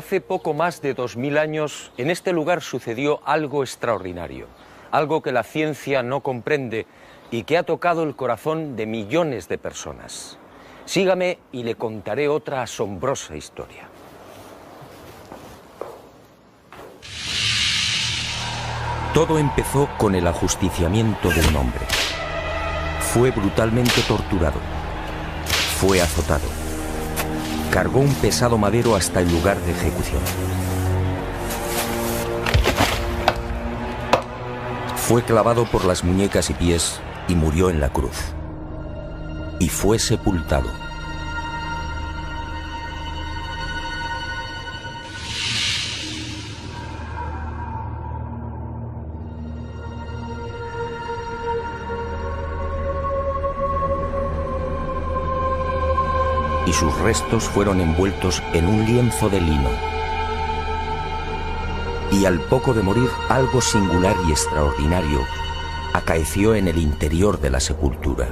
Hace poco más de 2000 años, en este lugar sucedió algo extraordinario, algo que la ciencia no comprende y que ha tocado el corazón de millones de personas. Sígame y le contaré otra asombrosa historia. Todo empezó con el ajusticiamiento de un hombre. Fue brutalmente torturado. Fue azotado. Cargó un pesado madero hasta el lugar de ejecución. Fue clavado por las muñecas y pies y murió en la cruz. Y fue sepultado. Y sus restos fueron envueltos en un lienzo de lino. Y al poco de morir, algo singular y extraordinario acaeció en el interior de la sepultura.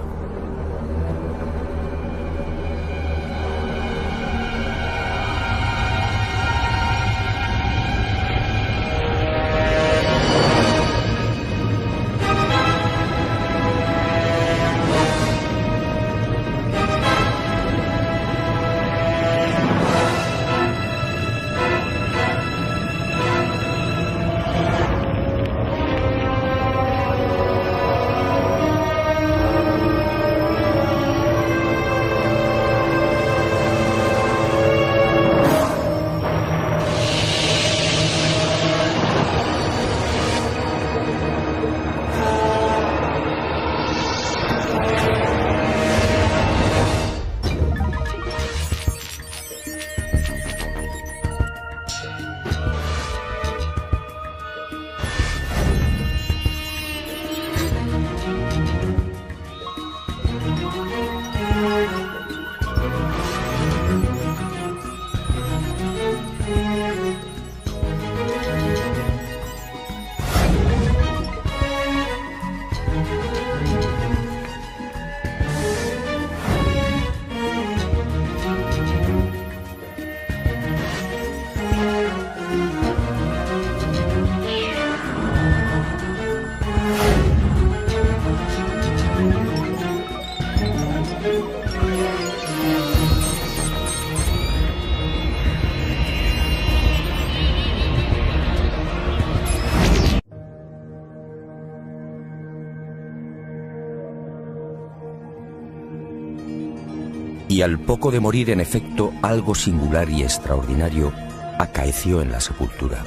Y al poco de morir, en efecto, algo singular y extraordinario acaeció en la sepultura.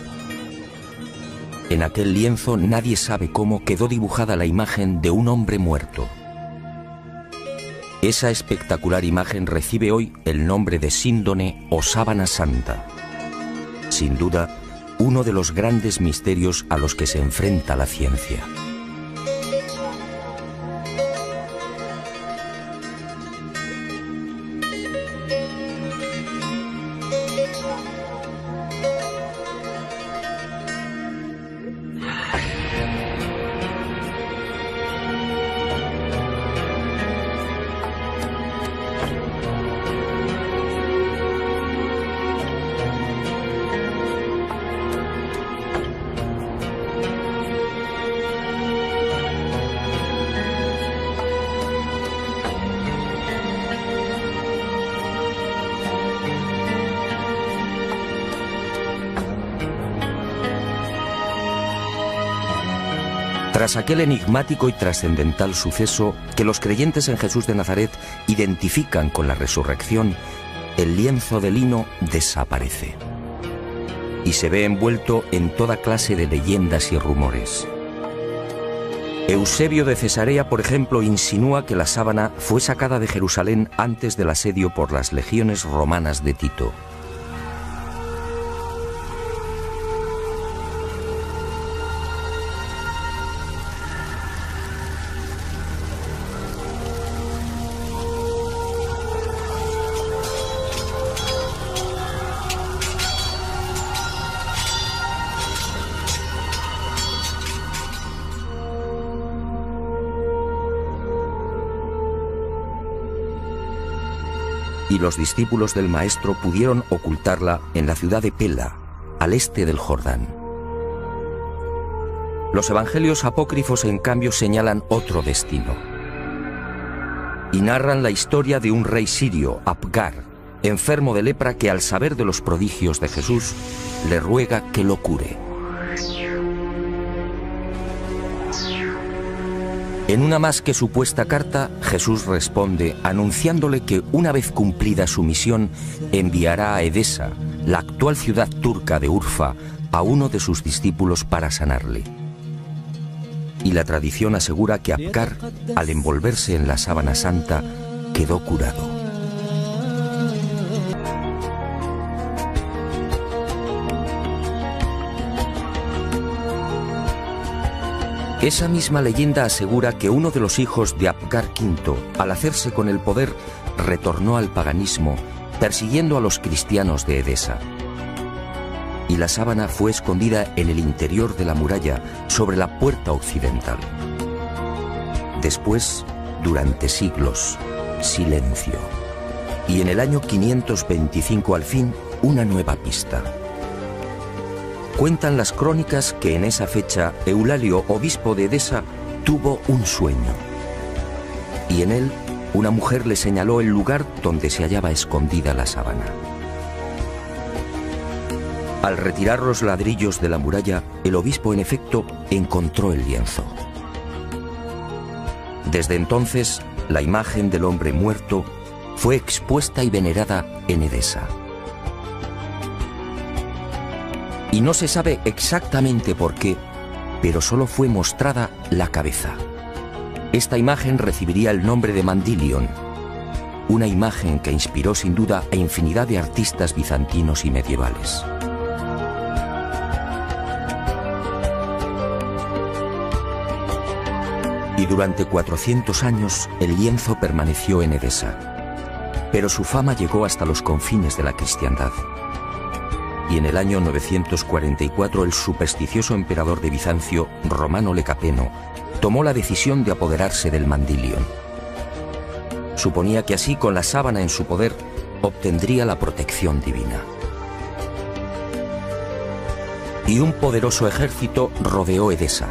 En aquel lienzo, nadie sabe cómo, quedó dibujada la imagen de un hombre muerto. Esa espectacular imagen recibe hoy el nombre de síndone o sábana santa. Sin duda, uno de los grandes misterios a los que se enfrenta la ciencia. Tras aquel enigmático y trascendental suceso que los creyentes en Jesús de Nazaret identifican con la resurrección, el lienzo de lino desaparece y se ve envuelto en toda clase de leyendas y rumores. Eusebio de Cesarea, por ejemplo, insinúa que la sábana fue sacada de Jerusalén antes del asedio por las legiones romanas de Tito. y los discípulos del Maestro pudieron ocultarla en la ciudad de Pela, al este del Jordán. Los evangelios apócrifos, en cambio, señalan otro destino y narran la historia de un rey sirio, Apgar, enfermo de lepra, que al saber de los prodigios de Jesús le ruega que lo cure. En una más que supuesta carta, Jesús responde anunciándole que una vez cumplida su misión enviará a Edesa, la actual ciudad turca de Urfa, a uno de sus discípulos para sanarle. Y la tradición asegura que Apgar, al envolverse en la sábana santa, quedó curado. Esa misma leyenda asegura que uno de los hijos de Apgar V, al hacerse con el poder, retornó al paganismo, persiguiendo a los cristianos de Edesa. Y la sábana fue escondida en el interior de la muralla, sobre la puerta occidental. Después, durante siglos, silencio. Y en el año 525, al fin, una nueva pista. Cuentan las crónicas que en esa fecha Eulalio, obispo de Edesa, tuvo un sueño. Y en él, una mujer le señaló el lugar donde se hallaba escondida la sábana. Al retirar los ladrillos de la muralla, el obispo, en efecto, encontró el lienzo. Desde entonces, la imagen del hombre muerto fue expuesta y venerada en Edesa. Y no se sabe exactamente por qué, pero solo fue mostrada la cabeza. Esta imagen recibiría el nombre de Mandilion, una imagen que inspiró sin duda a infinidad de artistas bizantinos y medievales. Y durante 400 años el lienzo permaneció en Edesa, pero su fama llegó hasta los confines de la cristiandad. Y en el año 944 el supersticioso emperador de Bizancio, Romano Lecapeno, tomó la decisión de apoderarse del Mandilion. Suponía que así, con la sábana en su poder, obtendría la protección divina. Y un poderoso ejército rodeó Edesa.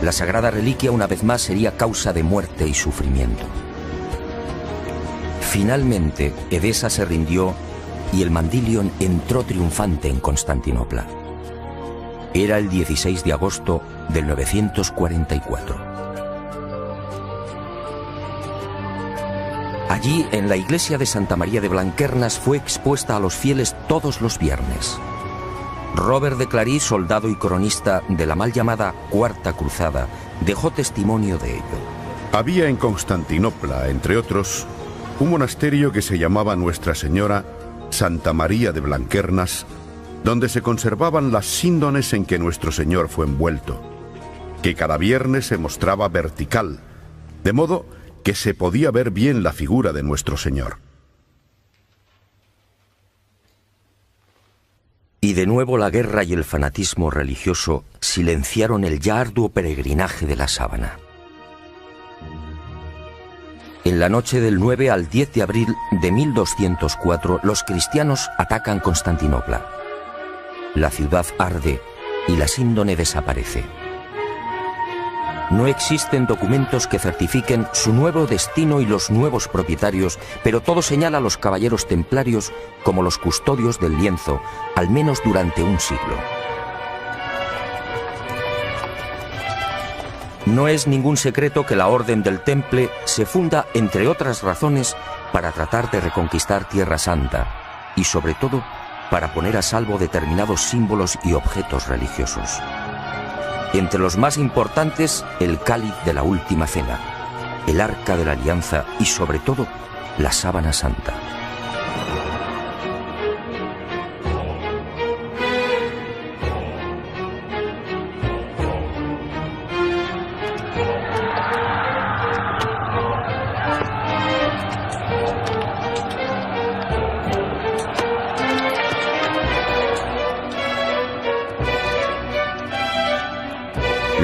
La sagrada reliquia una vez más sería causa de muerte y sufrimiento. Finalmente, Edesa se rindió y el Mandilion entró triunfante en Constantinopla. Era el 16 de agosto del 944. Allí, en la iglesia de Santa María de Blanquernas, fue expuesta a los fieles todos los viernes. Robert de Clary, soldado y cronista de la mal llamada Cuarta Cruzada, dejó testimonio de ello. Había en Constantinopla, entre otros, un monasterio que se llamaba Nuestra Señora Santa María de Blanquernas, donde se conservaban las síndones en que nuestro Señor fue envuelto, que cada viernes se mostraba vertical, de modo que se podía ver bien la figura de nuestro Señor. Y de nuevo la guerra y el fanatismo religioso silenciaron el ya arduo peregrinaje de la sábana. En la noche del 9 al 10 de abril de 1204, los cristianos atacan Constantinopla. La ciudad arde y la síndone desaparece. No existen documentos que certifiquen su nuevo destino y los nuevos propietarios, pero todo señala a los caballeros templarios como los custodios del lienzo, al menos durante un siglo. No es ningún secreto que la Orden del Temple se funda, entre otras razones, para tratar de reconquistar Tierra Santa y, sobre todo, para poner a salvo determinados símbolos y objetos religiosos. Entre los más importantes, el cáliz de la Última Cena, el Arca de la Alianza y, sobre todo, la Sábana Santa.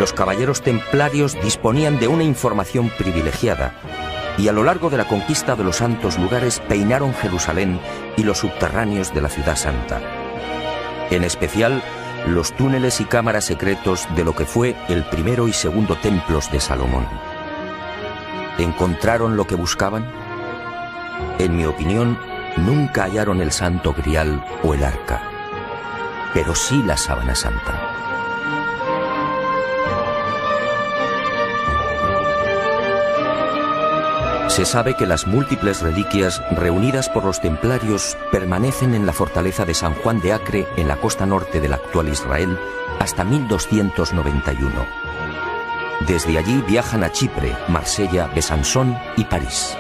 Los caballeros templarios disponían de una información privilegiada, y a lo largo de la conquista de los santos lugares peinaron Jerusalén y los subterráneos de la ciudad santa. En especial, los túneles y cámaras secretos de lo que fue el primero y segundo templos de Salomón. ¿Encontraron lo que buscaban? En mi opinión, nunca hallaron el Santo Grial o el Arca, pero sí la Sábana Santa. Se sabe que las múltiples reliquias reunidas por los templarios permanecen en la fortaleza de San Juan de Acre, en la costa norte del actual Israel, hasta 1291. Desde allí viajan a Chipre, Marsella, Besançon y París.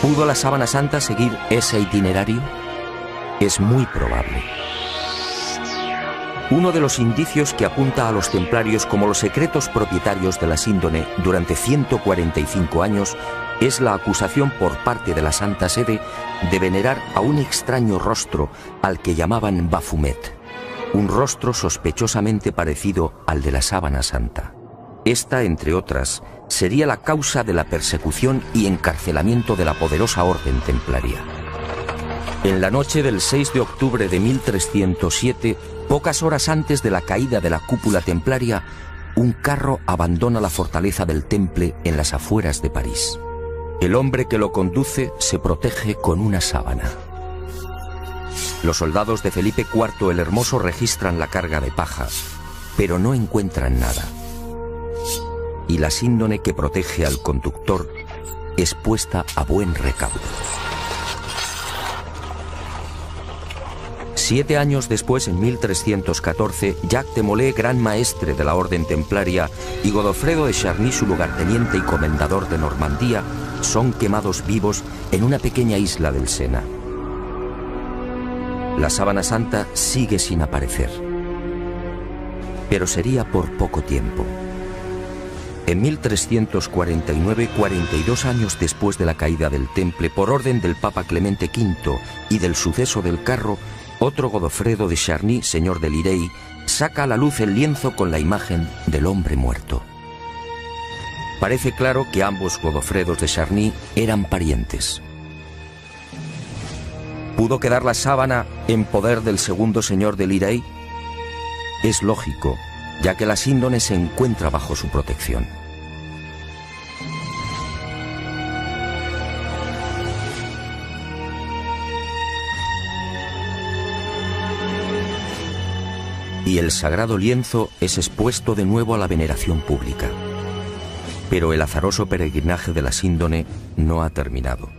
¿Pudo la Sábana Santa seguir ese itinerario? Es muy probable. Uno de los indicios que apunta a los templarios como los secretos propietarios de la síndone durante 145 años es la acusación por parte de la Santa Sede de venerar a un extraño rostro al que llamaban Baphomet, un rostro sospechosamente parecido al de la Sábana Santa. Esta, entre otras, sería la causa de la persecución y encarcelamiento de la poderosa orden templaria. En la noche del 6 de octubre de 1307, pocas horas antes de la caída de la cúpula templaria, un carro abandona la fortaleza del Temple en las afueras de París. El hombre que lo conduce se protege con una sábana. Los soldados de Felipe IV el Hermoso registran la carga de paja, pero no encuentran nada. Y la síndone que protege al conductor es puesta a buen recaudo. 7 años después, en 1314, Jacques de Molay, gran maestre de la orden templaria, y Godofredo de Charny, su lugarteniente y comendador de Normandía, son quemados vivos en una pequeña isla del Sena. La Sábana Santa sigue sin aparecer, pero sería por poco tiempo. En 1349, 42 años después de la caída del Temple, por orden del Papa Clemente V y del suceso del carro, otro Godofredo de Charny, señor de Lirey, saca a la luz el lienzo con la imagen del hombre muerto. Parece claro que ambos Godofredos de Charny eran parientes. ¿Pudo quedar la sábana en poder del segundo señor de Lirey? Es lógico, ya que la síndone se encuentra bajo su protección. Y el sagrado lienzo es expuesto de nuevo a la veneración pública. Pero el azaroso peregrinaje de la síndone no ha terminado.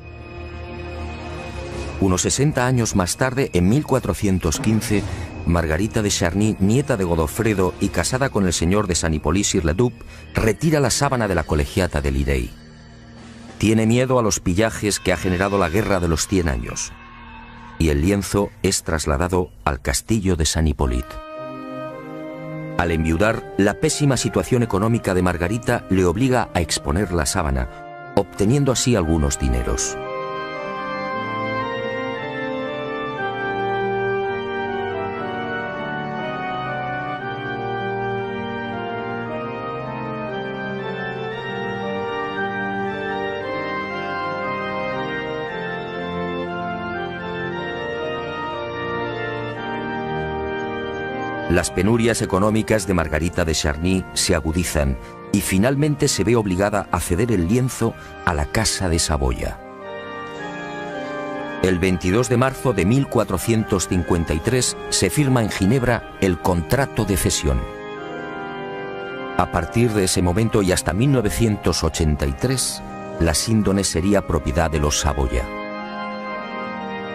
Unos 60 años más tarde, en 1415, Margarita de Charny, nieta de Godofredo y casada con el señor de San Hippolyte-sur-le-Duc, retira la sábana de la colegiata de Lirey. Tiene miedo a los pillajes que ha generado la guerra de los 100 años. Y el lienzo es trasladado al castillo de San Hippolyte. Al enviudar, la pésima situación económica de Margarita le obliga a exponer la sábana, obteniendo así algunos dineros. Las penurias económicas de Margarita de Charny se agudizan y finalmente se ve obligada a ceder el lienzo a la Casa de Saboya. El 22 de marzo de 1453 se firma en Ginebra el contrato de cesión. A partir de ese momento y hasta 1983, la síndone sería propiedad de los Saboya.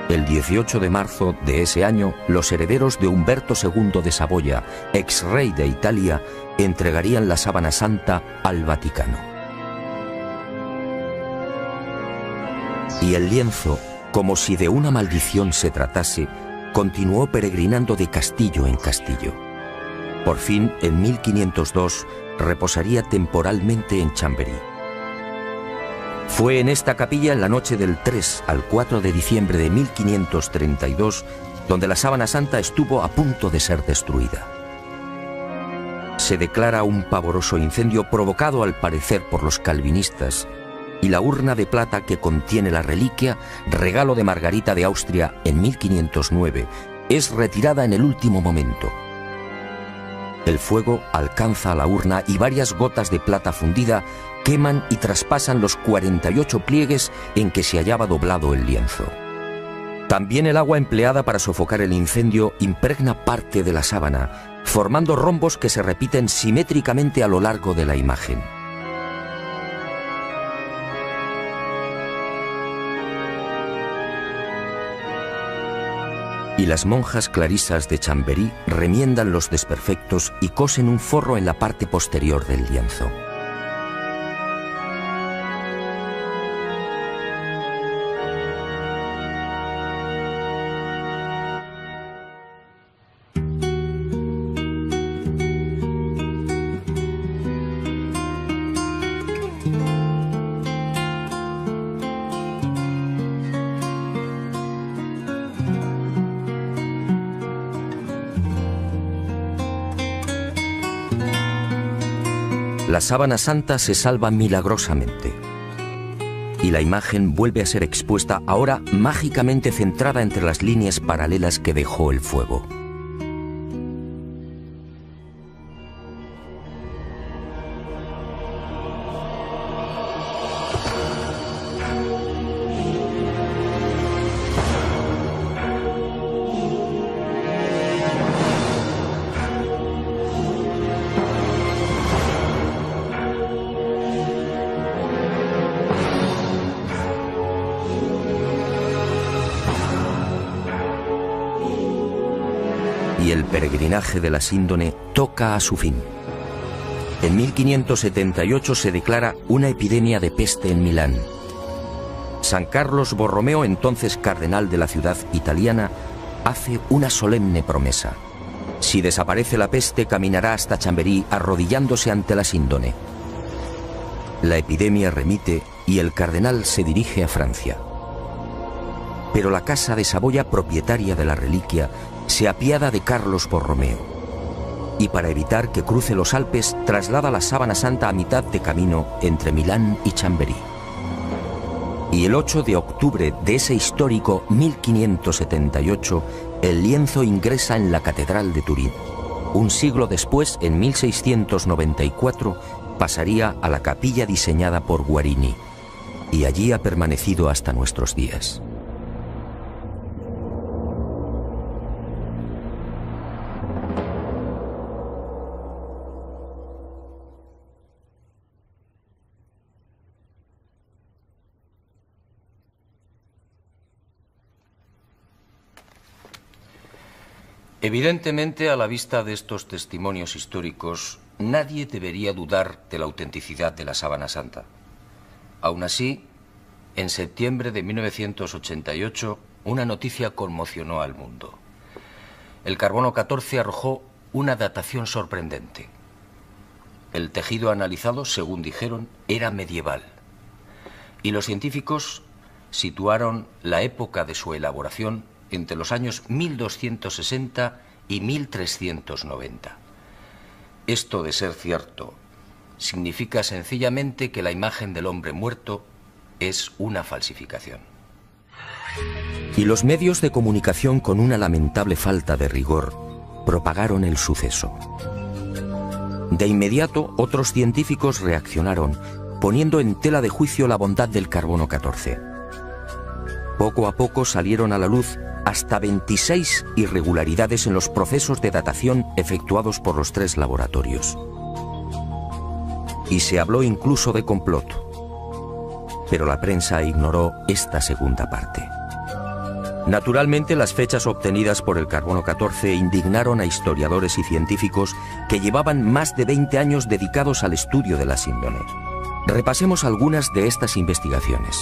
El 18 de marzo de ese año, los herederos de Humberto II de Saboya, ex rey de Italia, entregarían la Sábana Santa al Vaticano. Y el lienzo, como si de una maldición se tratase, continuó peregrinando de castillo en castillo. Por fin, en 1502, reposaría temporalmente en Chambéry. Fue en esta capilla en la noche del 3 al 4 de diciembre de 1532 donde la Sábana Santa estuvo a punto de ser destruida. Se declara un pavoroso incendio provocado al parecer por los calvinistas, y la urna de plata que contiene la reliquia, regalo de Margarita de Austria en 1509, es retirada en el último momento. El fuego alcanza a la urna y varias gotas de plata fundida queman y traspasan los 48 pliegues en que se hallaba doblado el lienzo. También el agua empleada para sofocar el incendio impregna parte de la sábana, formando rombos que se repiten simétricamente a lo largo de la imagen. Y las monjas clarisas de Chambéry remiendan los desperfectos y cosen un forro en la parte posterior del lienzo. La sábana santa se salva milagrosamente y la imagen vuelve a ser expuesta, ahora mágicamente centrada entre las líneas paralelas que dejó el fuego. Y el peregrinaje de la síndone toca a su fin. En 1578 se declara una epidemia de peste en Milán. San Carlos Borromeo, entonces cardenal de la ciudad italiana, hace una solemne promesa. Si desaparece la peste, caminará hasta Chambéry arrodillándose ante la síndone. La epidemia remite y el cardenal se dirige a Francia. Pero la Casa de Saboya, propietaria de la reliquia, se apiada de Carlos Borromeo y para evitar que cruce los Alpes traslada la sábana santa a mitad de camino entre Milán y Chambéry. Y el 8 de octubre de ese histórico 1578, el lienzo ingresa en la Catedral de Turín. Un siglo después, en 1694, pasaría a la capilla diseñada por Guarini y allí ha permanecido hasta nuestros días. Evidentemente, a la vista de estos testimonios históricos, nadie debería dudar de la autenticidad de la sábana santa. Aún así, en septiembre de 1988, una noticia conmocionó al mundo. El carbono 14 arrojó una datación sorprendente. El tejido analizado, según dijeron, era medieval. Y los científicos situaron la época de su elaboración entre los años 1260 y 1390. Esto, de ser cierto, significa sencillamente que la imagen del hombre muerto es una falsificación. Y los medios de comunicación, con una lamentable falta de rigor, propagaron el suceso. De inmediato, otros científicos reaccionaron, poniendo en tela de juicio la bondad del carbono 14. Poco a poco salieron a la luz hasta 26 irregularidades en los procesos de datación efectuados por los 3 laboratorios. Y se habló incluso de complot. Pero la prensa ignoró esta segunda parte. Naturalmente, las fechas obtenidas por el carbono 14 indignaron a historiadores y científicos que llevaban más de 20 años dedicados al estudio de la síndone. Repasemos algunas de estas investigaciones.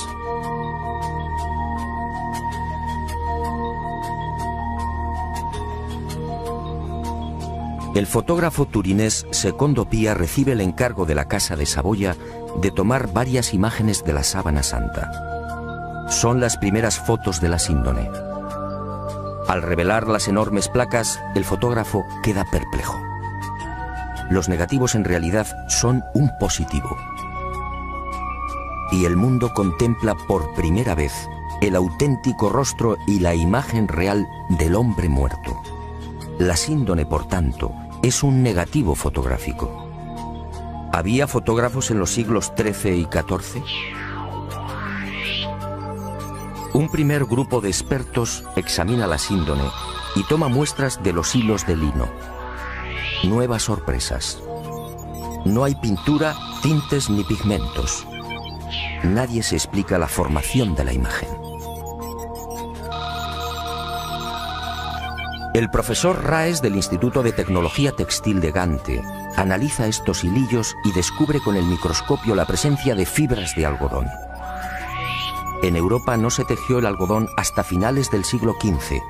El fotógrafo turinés Secondo Pia recibe el encargo de la Casa de Saboya de tomar varias imágenes de la sábana santa. Son las primeras fotos de la síndone. Al revelar las enormes placas, el fotógrafo queda perplejo. Los negativos en realidad son un positivo. y el mundo contempla por primera vez el auténtico rostro y la imagen real del hombre muerto. La síndone, por tanto, es un negativo fotográfico. ¿Había fotógrafos en los siglos XIII y XIV? Un primer grupo de expertos examina la síndone y toma muestras de los hilos de lino. Nuevas sorpresas. No hay pintura, tintes ni pigmentos. Nadie se explica la formación de la imagen. El profesor Raes del Instituto de Tecnología Textil de Gante analiza estos hilillos y descubre con el microscopio la presencia de fibras de algodón. En Europa no se tejió el algodón hasta finales del siglo XV.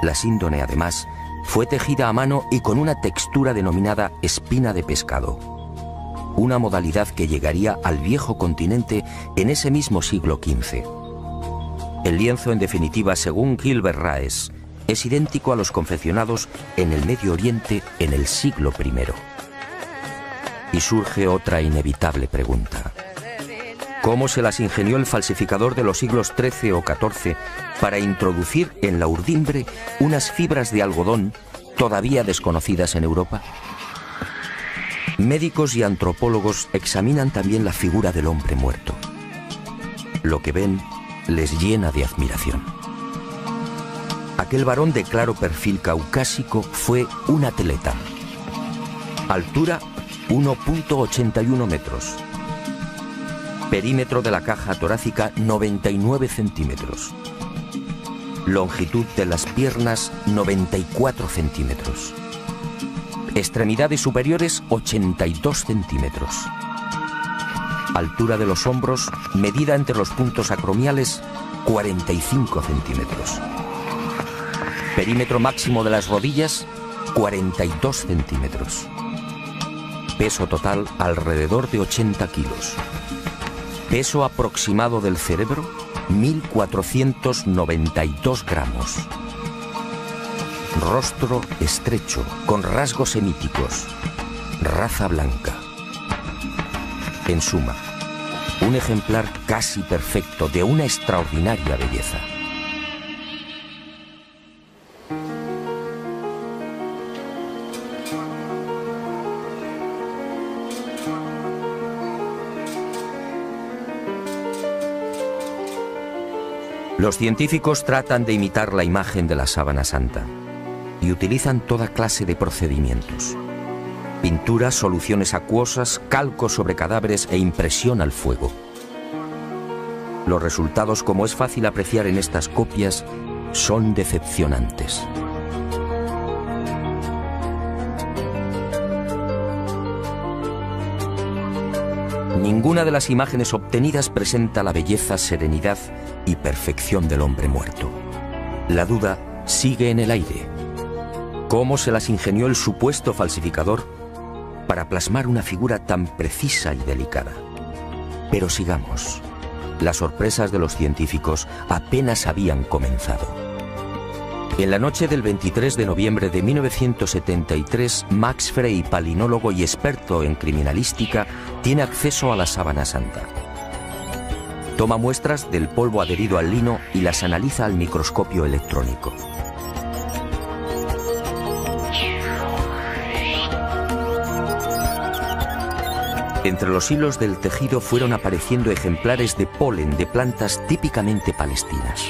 La síndone, además, fue tejida a mano y con una textura denominada espina de pescado, una modalidad que llegaría al viejo continente en ese mismo siglo XV. El lienzo, en definitiva, según Gilbert Raes, es idéntico a los confeccionados en el Medio Oriente en el siglo I. Y surge otra inevitable pregunta. ¿Cómo se las ingenió el falsificador de los siglos XIII o XIV para introducir en la urdimbre unas fibras de algodón todavía desconocidas en Europa? Médicos y antropólogos examinan también la figura del hombre muerto. Lo que ven les llena de admiración. Aquel varón de claro perfil caucásico fue un atleta. Altura 1,81 metros. Perímetro de la caja torácica 99 centímetros. Longitud de las piernas 94 centímetros. Extremidades superiores 82 centímetros. Altura de los hombros, medida entre los puntos acromiales, 45 centímetros. Perímetro máximo de las rodillas, 42 centímetros. Peso total alrededor de 80 kilos. Peso aproximado del cerebro, 1.492 gramos. Rostro estrecho, con rasgos semíticos. Raza blanca. En suma, un ejemplar casi perfecto de una extraordinaria belleza. Los científicos tratan de imitar la imagen de la sábana santa y utilizan toda clase de procedimientos: pinturas, soluciones acuosas, calco sobre cadáveres e impresión al fuego. Los resultados, como es fácil apreciar en estas copias, son decepcionantes. Ninguna de las imágenes obtenidas presenta la belleza, serenidad y perfección del hombre muerto. La duda sigue en el aire. ¿Cómo se las ingenió el supuesto falsificador para plasmar una figura tan precisa y delicada? Pero sigamos. Las sorpresas de los científicos apenas habían comenzado. En la noche del 23 de noviembre de 1973, Max Frey, palinólogo y experto en criminalística, tiene acceso a la sábana santa. Toma muestras del polvo adherido al lino y las analiza al microscopio electrónico. Entre los hilos del tejido fueron apareciendo ejemplares de polen de plantas típicamente palestinas.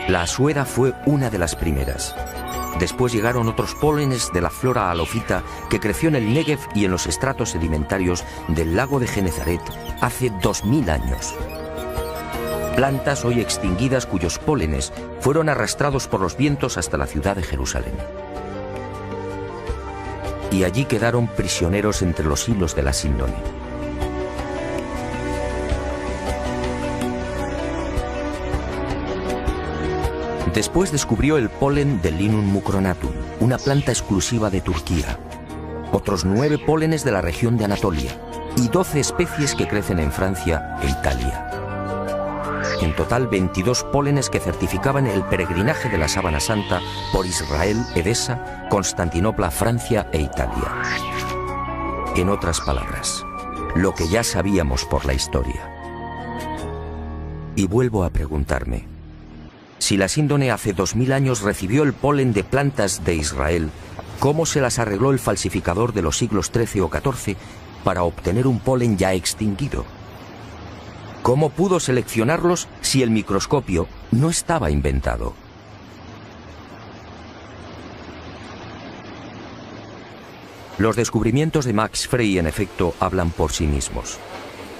La asuera fue una de las primeras. Después llegaron otros pólenes de la flora halofita que creció en el Negev y en los estratos sedimentarios del lago de Genezaret hace 2000 años. Plantas hoy extinguidas cuyos pólenes fueron arrastrados por los vientos hasta la ciudad de Jerusalén. Y allí quedaron prisioneros entre los hilos de la síndone. Después descubrió el polen de Linum mucronatum, una planta exclusiva de Turquía, otros 9 pólenes de la región de Anatolia y 12 especies que crecen en Francia e Italia. En total 22 pólenes que certificaban el peregrinaje de la sábana santa por Israel, Edesa, Constantinopla, Francia e Italia. En otras palabras, lo que ya sabíamos por la historia. Y vuelvo a preguntarme, si la síndone hace 2000 años recibió el polen de plantas de Israel, ¿cómo se las arregló el falsificador de los siglos XIII o XIV para obtener un polen ya extinguido? ¿Cómo pudo seleccionarlos si el microscopio no estaba inventado? Los descubrimientos de Max Frey, en efecto, hablan por sí mismos.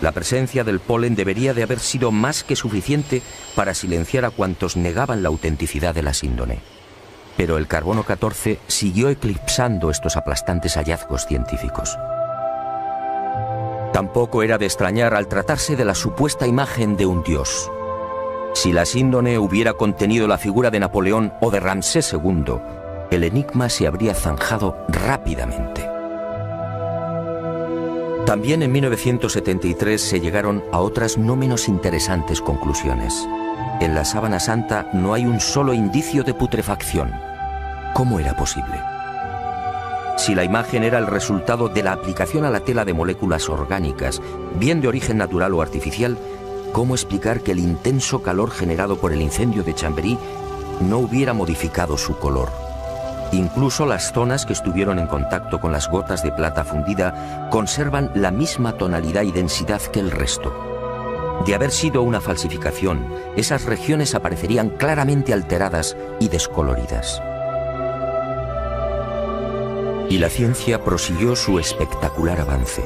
La presencia del polen debería de haber sido más que suficiente para silenciar a cuantos negaban la autenticidad de la síndone. Pero el carbono 14 siguió eclipsando estos aplastantes hallazgos científicos. Tampoco era de extrañar al tratarse de la supuesta imagen de un dios. Si la síndone hubiera contenido la figura de Napoleón o de Ramsés II, el enigma se habría zanjado rápidamente. También en 1973 se llegaron a otras no menos interesantes conclusiones. En la sábana santa no hay un solo indicio de putrefacción. ¿Cómo era posible? Si la imagen era el resultado de la aplicación a la tela de moléculas orgánicas, bien de origen natural o artificial, ¿cómo explicar que el intenso calor generado por el incendio de Chambéry no hubiera modificado su color? Incluso las zonas que estuvieron en contacto con las gotas de plata fundida conservan la misma tonalidad y densidad que el resto. De haber sido una falsificación, esas regiones aparecerían claramente alteradas y descoloridas. Y la ciencia prosiguió su espectacular avance.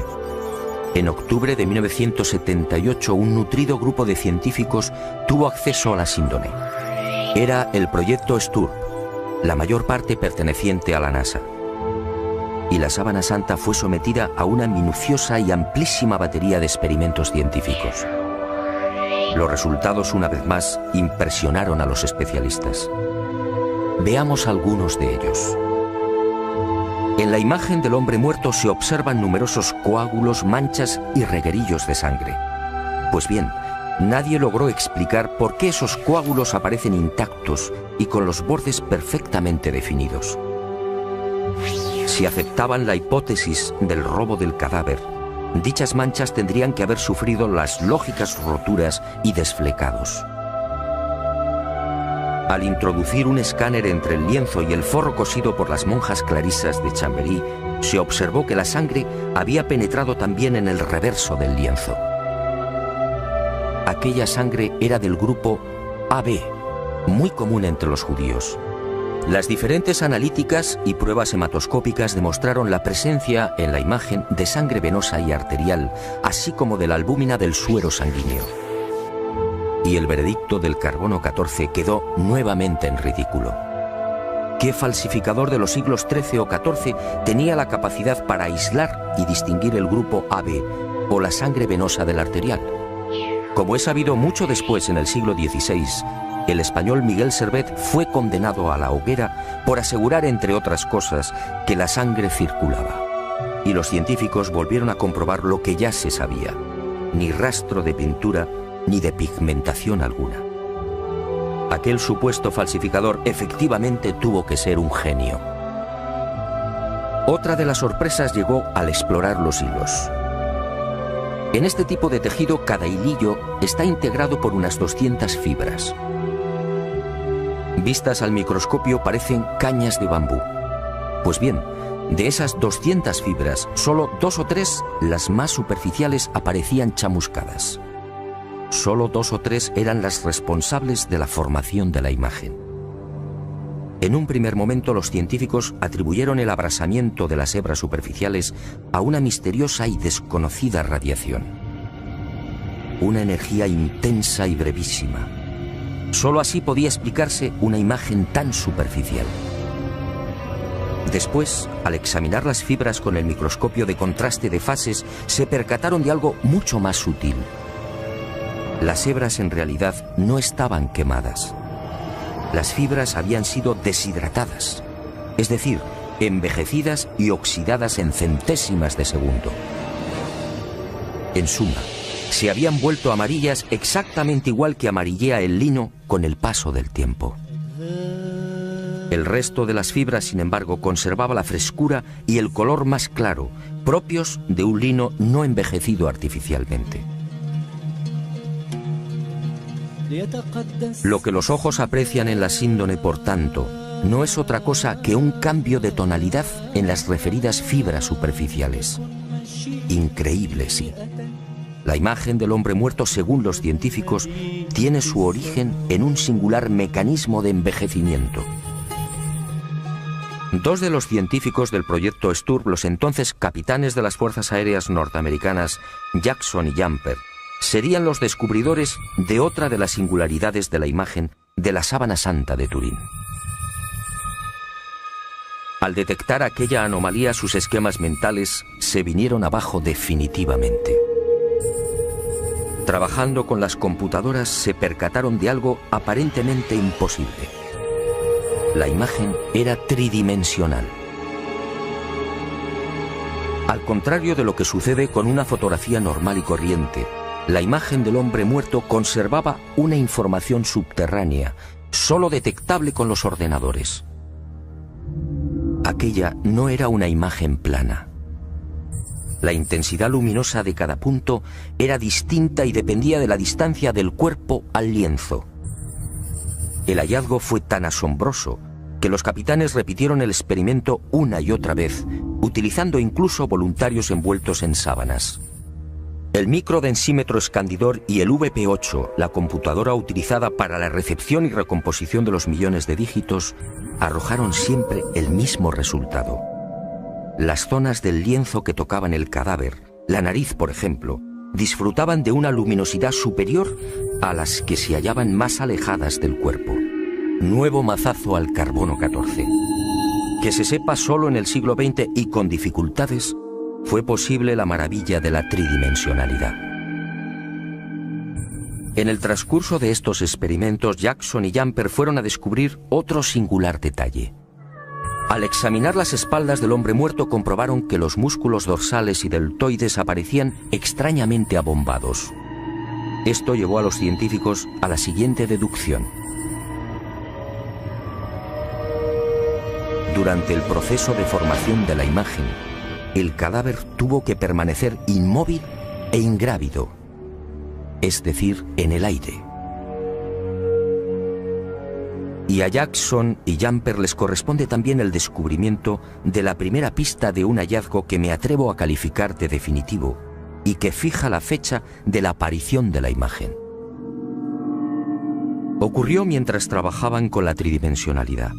En octubre de 1978, un nutrido grupo de científicos tuvo acceso a la síndone. Era el proyecto STURP, la mayor parte perteneciente a la NASA. Y la sábana santa fue sometida a una minuciosa y amplísima batería de experimentos científicos. Los resultados, una vez más, impresionaron a los especialistas. Veamos algunos de ellos. En la imagen del hombre muerto se observan numerosos coágulos, manchas y reguerillos de sangre. Pues bien, nadie logró explicar por qué esos coágulos aparecen intactos y con los bordes perfectamente definidos. Si aceptaban la hipótesis del robo del cadáver, dichas manchas tendrían que haber sufrido las lógicas roturas y desflecados. Al introducir un escáner entre el lienzo y el forro cosido por las monjas clarisas de Chambéry, se observó que la sangre había penetrado también en el reverso del lienzo. Aquella sangre era del grupo AB, muy común entre los judíos. Las diferentes analíticas y pruebas hematoscópicas demostraron la presencia en la imagen de sangre venosa y arterial, así como de la albúmina del suero sanguíneo. Y el veredicto del carbono 14 quedó nuevamente en ridículo. ¿Qué falsificador de los siglos XIII o XIV tenía la capacidad para aislar y distinguir el grupo AB o la sangre venosa del arterial? Como es sabido, mucho después, en el siglo XVI, el español Miguel Servet fue condenado a la hoguera por asegurar, entre otras cosas, que la sangre circulaba. Y los científicos volvieron a comprobar lo que ya se sabía: ni rastro de pintura ni de pigmentación alguna. Aquel supuesto falsificador efectivamente tuvo que ser un genio. Otra de las sorpresas llegó al explorar los hilos. En este tipo de tejido, cada hilillo está integrado por unas 200 fibras. Vistas al microscopio parecen cañas de bambú. Pues bien, de esas 200 fibras, solo 2 o 3, las más superficiales, aparecían chamuscadas. Solo 2 o 3 eran las responsables de la formación de la imagen. En un primer momento, los científicos atribuyeron el abrasamiento de las hebras superficiales a una misteriosa y desconocida radiación. Una energía intensa y brevísima. Solo así podía explicarse una imagen tan superficial. Después, al examinar las fibras con el microscopio de contraste de fases, se percataron de algo mucho más sutil. Las hebras en realidad no estaban quemadas. Las fibras habían sido deshidratadas, es decir, envejecidas y oxidadas en centésimas de segundo. En suma, se habían vuelto amarillas exactamente igual que amarillea el lino con el paso del tiempo. El resto de las fibras, sin embargo, conservaba la frescura y el color más claro, propios de un lino no envejecido artificialmente. Lo que los ojos aprecian en la síndone, por tanto, no es otra cosa que un cambio de tonalidad en las referidas fibras superficiales. Increíble, sí. La imagen del hombre muerto, según los científicos, tiene su origen en un singular mecanismo de envejecimiento. Dos de los científicos del proyecto STURP, los entonces capitanes de las Fuerzas Aéreas norteamericanas, Jackson y Jumper, serían los descubridores de otra de las singularidades de la imagen de la sábana santa de Turín. Al detectar aquella anomalía, sus esquemas mentales se vinieron abajo definitivamente. Trabajando con las computadoras, se percataron de algo aparentemente imposible. La imagen era tridimensional. Al contrario de lo que sucede con una fotografía normal y corriente, la imagen del hombre muerto conservaba una información subterránea, solo detectable con los ordenadores. Aquella no era una imagen plana. La intensidad luminosa de cada punto era distinta y dependía de la distancia del cuerpo al lienzo. El hallazgo fue tan asombroso que los capitanes repitieron el experimento una y otra vez, utilizando incluso voluntarios envueltos en sábanas. El microdensímetro escandidor y el VP8, la computadora utilizada para la recepción y recomposición de los millones de dígitos, arrojaron siempre el mismo resultado. Las zonas del lienzo que tocaban el cadáver, la nariz por ejemplo, disfrutaban de una luminosidad superior a las que se hallaban más alejadas del cuerpo. Nuevo mazazo al carbono 14. Que se sepa solo en el siglo XX y con dificultades, fue posible la maravilla de la tridimensionalidad. En el transcurso de estos experimentos, Jackson y Jumper fueron a descubrir otro singular detalle. Al examinar las espaldas del hombre muerto, comprobaron que los músculos dorsales y deltoides aparecían extrañamente abombados. Esto llevó a los científicos a la siguiente deducción. Durante el proceso de formación de la imagen, el cadáver tuvo que permanecer inmóvil e ingrávido, es decir, en el aire. Y a Jackson y Jumper les corresponde también el descubrimiento de la primera pista de un hallazgo que me atrevo a calificar de definitivo y que fija la fecha de la aparición de la imagen. Ocurrió mientras trabajaban con la tridimensionalidad.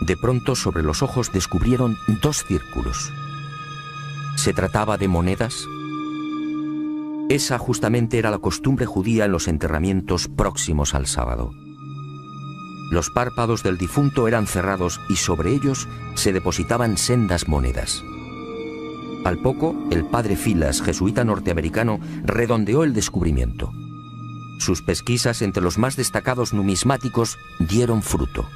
De pronto, sobre los ojos descubrieron dos círculos. ¿Se trataba de monedas? Esa justamente era la costumbre judía en los enterramientos próximos al sábado. Los párpados del difunto eran cerrados y sobre ellos se depositaban sendas monedas. Al poco, el padre Filas, jesuita norteamericano, redondeó el descubrimiento. Sus pesquisas entre los más destacados numismáticos dieron fruto.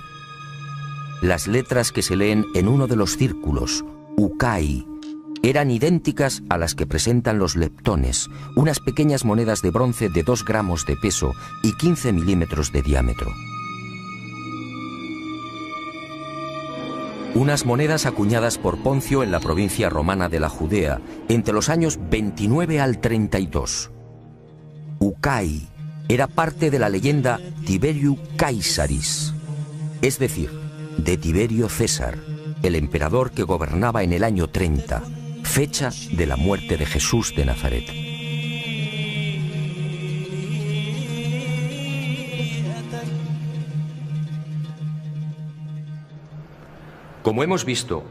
Las letras que se leen en uno de los círculos, Ukai, eran idénticas a las que presentan los leptones, unas pequeñas monedas de bronce de 2 gramos de peso y 15 milímetros de diámetro. Unas monedas acuñadas por Poncio en la provincia romana de la Judea entre los años 29 al 32. Ukai era parte de la leyenda Tiberiu Caesaris, es decir, de Tiberio César, el emperador que gobernaba en el año 30, fecha de la muerte de Jesús de Nazaret. Como hemos visto,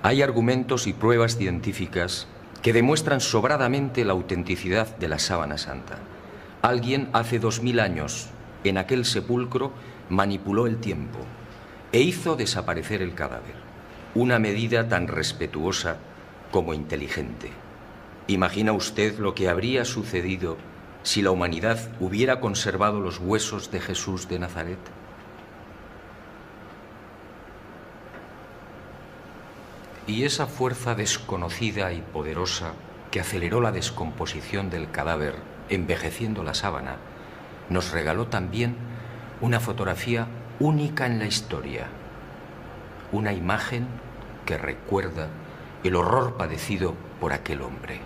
hay argumentos y pruebas científicas que demuestran sobradamente la autenticidad de la sábana santa. Alguien hace 2000 años, en aquel sepulcro, manipuló el tiempo e hizo desaparecer el cadáver. Una medida tan respetuosa como inteligente. ¿Imagina usted lo que habría sucedido si la humanidad hubiera conservado los huesos de Jesús de Nazaret? Y esa fuerza desconocida y poderosa que aceleró la descomposición del cadáver, envejeciendo la sábana, nos regaló también una fotografía única en la historia, una imagen que recuerda el horror padecido por aquel hombre.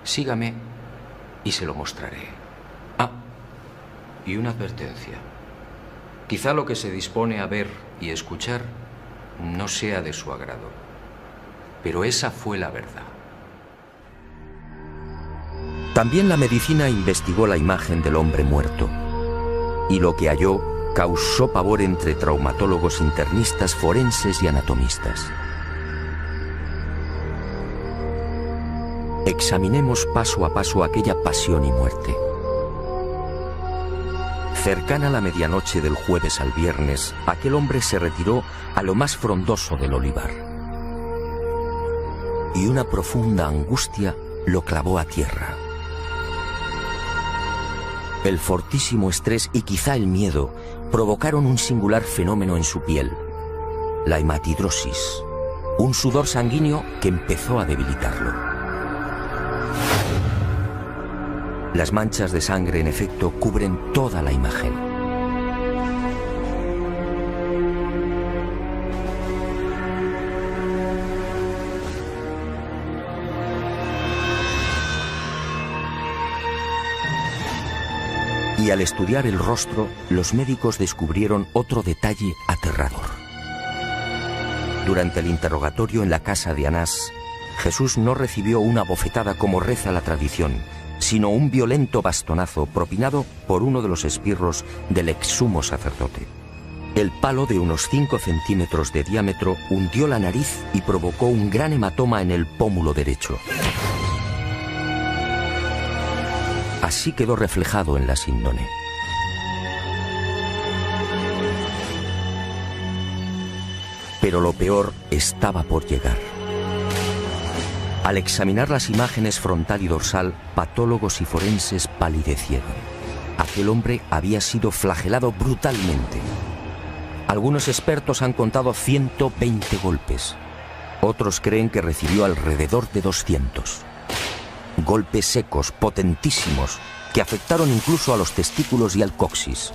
Sígame y se lo mostraré. Y una advertencia. Quizá lo que se dispone a ver y escuchar no sea de su agrado. Pero esa fue la verdad. También la medicina investigó la imagen del hombre muerto. Y lo que halló causó pavor entre traumatólogos, internistas, forenses y anatomistas. Examinemos paso a paso aquella pasión y muerte. Cercana a la medianoche del jueves al viernes, aquel hombre se retiró a lo más frondoso del olivar. Y una profunda angustia lo clavó a tierra. El fortísimo estrés y quizá el miedo provocaron un singular fenómeno en su piel, la hematidrosis, un sudor sanguíneo que empezó a debilitarlo. Las manchas de sangre, en efecto, cubren toda la imagen. Y al estudiar el rostro, los médicos descubrieron otro detalle aterrador. Durante el interrogatorio en la casa de Anás, Jesús no recibió una bofetada como reza la tradición, sino un violento bastonazo propinado por uno de los esbirros del ex sumo sacerdote. El palo, de unos 5 centímetros de diámetro, hundió la nariz y provocó un gran hematoma en el pómulo derecho. Así quedó reflejado en la síndone. Pero lo peor estaba por llegar. Al examinar las imágenes frontal y dorsal, patólogos y forenses palidecieron. Aquel hombre había sido flagelado brutalmente. Algunos expertos han contado 120 golpes. Otros creen que recibió alrededor de 200. Golpes secos, potentísimos, que afectaron incluso a los testículos y al coxis.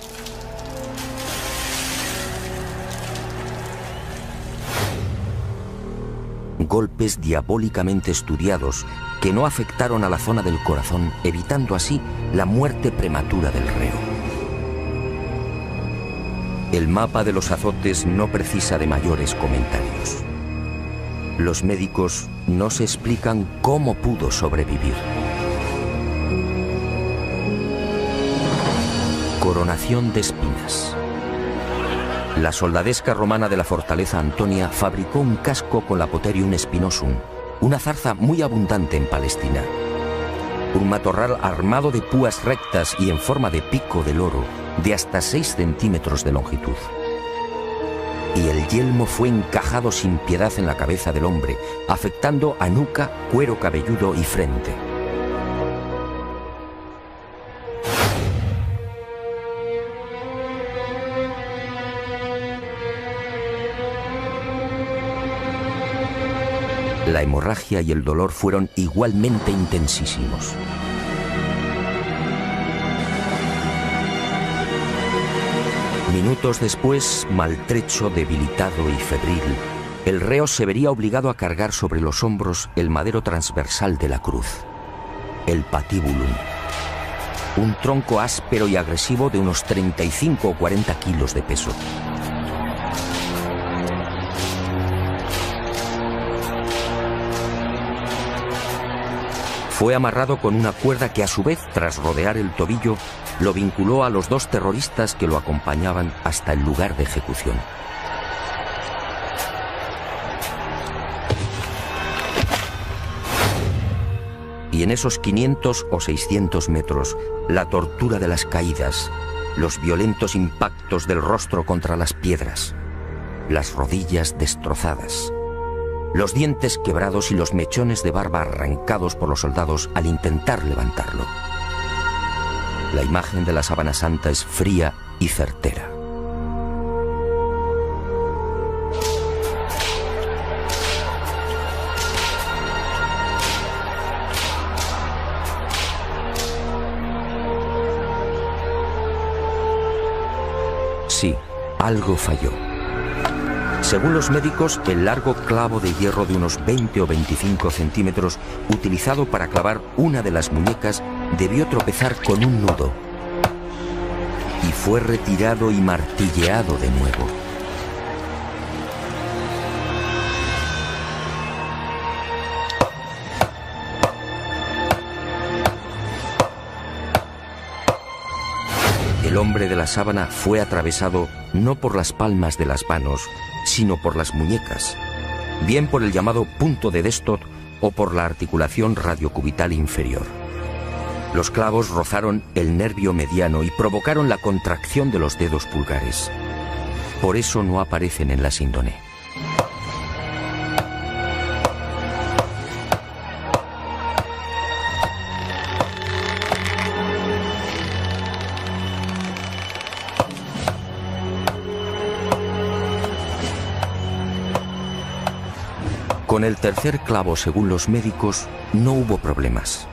Golpes diabólicamente estudiados que no afectaron a la zona del corazón, evitando así la muerte prematura del reo. El mapa de los azotes no precisa de mayores comentarios. Los médicos no se explican cómo pudo sobrevivir. Coronación de espinas. La soldadesca romana de la fortaleza Antonia fabricó un casco con la Potherium spinosum, una zarza muy abundante en Palestina. Un matorral armado de púas rectas y en forma de pico de loro, de hasta 6 centímetros de longitud. Y el yelmo fue encajado sin piedad en la cabeza del hombre, afectando a nuca, cuero cabelludo y frente. La hemorragia y el dolor fueron igualmente intensísimos. Minutos después, maltrecho, debilitado y febril, el reo se vería obligado a cargar sobre los hombros el madero transversal de la cruz, el patibulum, un tronco áspero y agresivo de unos 35 o 40 kilos de peso. Fue amarrado con una cuerda que, a su vez, tras rodear el tobillo, lo vinculó a los 2 terroristas que lo acompañaban hasta el lugar de ejecución. Y en esos 500 o 600 metros, la tortura de las caídas, los violentos impactos del rostro contra las piedras, las rodillas destrozadas, los dientes quebrados y los mechones de barba arrancados por los soldados al intentar levantarlo. La imagen de la sábana santa es fría y certera. Sí, algo falló. Según los médicos, el largo clavo de hierro de unos 20 o 25 centímetros utilizado para clavar una de las muñecas debió tropezar con un nudo. fue retirado y martilleado de nuevo. El hombre de la sábana fue atravesado no por las palmas de las manos, sino por las muñecas, bien por el llamado punto de Destot o por la articulación radiocubital inferior. Los clavos rozaron el nervio mediano y provocaron la contracción de los dedos pulgares. Por eso no aparecen en la síndone. Con el tercer clavo, según los médicos, no hubo problemas.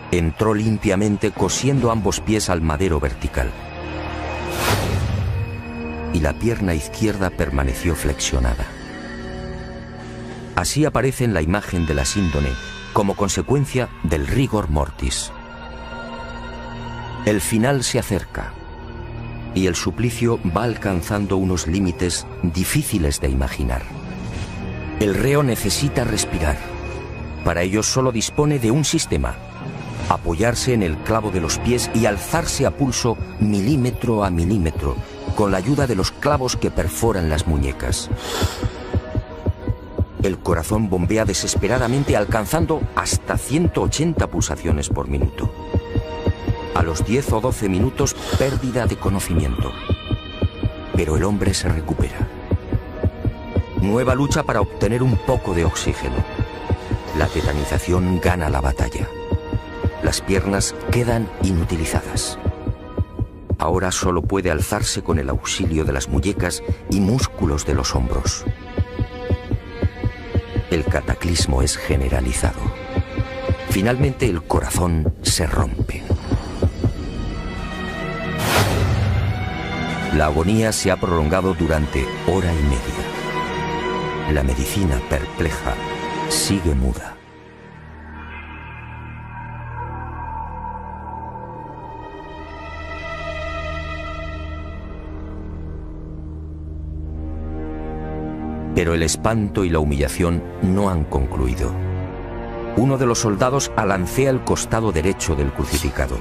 Entró limpiamente cosiendo ambos pies al madero vertical. Y la pierna izquierda permaneció flexionada. Así aparece en la imagen de la síndone, como consecuencia del rigor mortis. El final se acerca, y el suplicio va alcanzando unos límites difíciles de imaginar. El reo necesita respirar. Para ello solo dispone de un sistema: apoyarse en el clavo de los pies y alzarse a pulso milímetro a milímetro, con la ayuda de los clavos que perforan las muñecas. El corazón bombea desesperadamente, alcanzando hasta 180 pulsaciones por minuto. A los 10 o 12 minutos, pérdida de conocimiento. Pero el hombre se recupera. Nueva lucha para obtener un poco de oxígeno. La tetanización gana la batalla. Las piernas quedan inutilizadas. Ahora solo puede alzarse con el auxilio de las muñecas y músculos de los hombros. El cataclismo es generalizado. Finalmente el corazón se rompe. La agonía se ha prolongado durante hora y media. La medicina, perpleja, sigue muda. Pero el espanto y la humillación no han concluido. Uno de los soldados alancea el costado derecho del crucificado.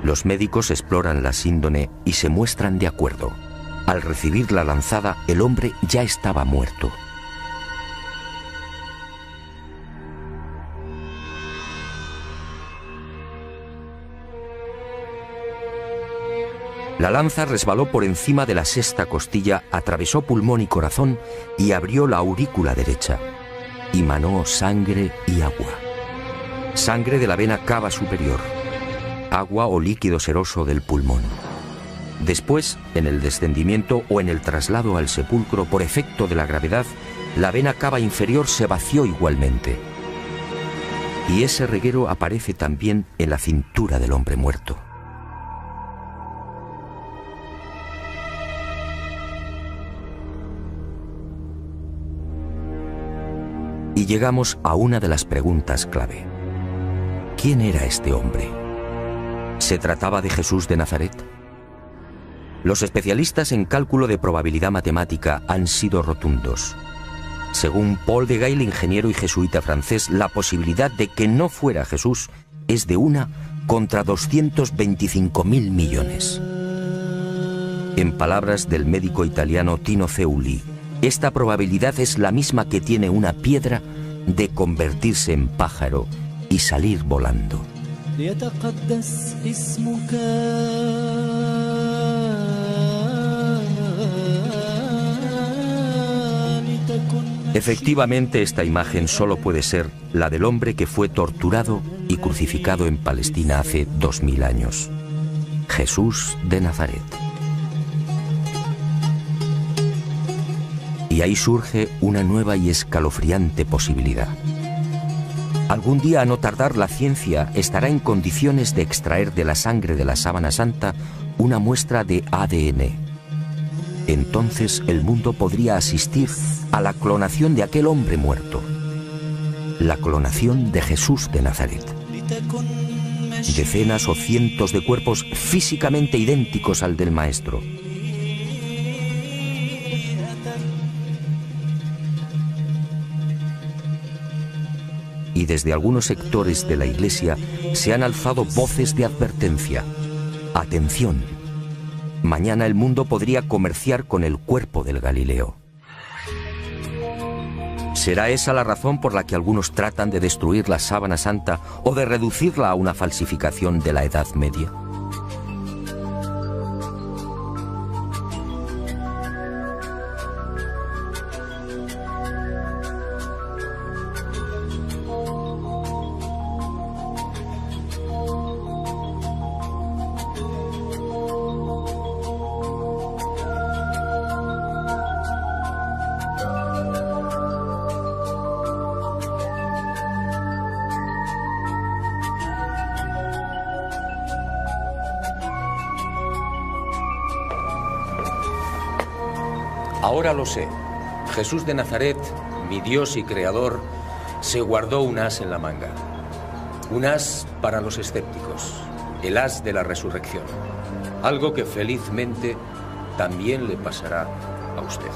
Los médicos exploran la síndone y se muestran de acuerdo. Al recibir la lanzada, el hombre ya estaba muerto. La lanza resbaló por encima de la sexta costilla, atravesó pulmón y corazón y abrió la aurícula derecha. Y manó sangre y agua. Sangre de la vena cava superior. Agua o líquido seroso del pulmón. Después, en el descendimiento o en el traslado al sepulcro por efecto de la gravedad, la vena cava inferior se vació igualmente. Y ese reguero aparece también en la cintura del hombre muerto. Y llegamos a una de las preguntas clave. ¿Quién era este hombre? ¿Se trataba de Jesús de Nazaret? Los especialistas en cálculo de probabilidad matemática han sido rotundos. Según Paul de Gail, ingeniero y jesuita francés, la posibilidad de que no fuera Jesús es de 1 contra 225.000 millones. En palabras del médico italiano Tino Zeuli, esta probabilidad es la misma que tiene una piedra de convertirse en pájaro y salir volando. Efectivamente, esta imagen solo puede ser la del hombre que fue torturado y crucificado en Palestina hace 2000 años. Jesús de Nazaret. Y ahí surge una nueva y escalofriante posibilidad. Algún día, a no tardar, la ciencia estará en condiciones de extraer de la sangre de la sábana santa una muestra de ADN. Entonces el mundo podría asistir a la clonación de aquel hombre muerto, la clonación de Jesús de Nazaret. Decenas o cientos de cuerpos físicamente idénticos al del Maestro. Y desde algunos sectores de la Iglesia se han alzado voces de advertencia. Atención, mañana el mundo podría comerciar con el cuerpo del Galileo. ¿Será esa la razón por la que algunos tratan de destruir la sábana santa o de reducirla a una falsificación de la Edad Media? Ahora lo sé. Jesús de Nazaret, mi Dios y Creador, se guardó un as en la manga. Un as para los escépticos, el as de la resurrección. Algo que felizmente también le pasará a usted.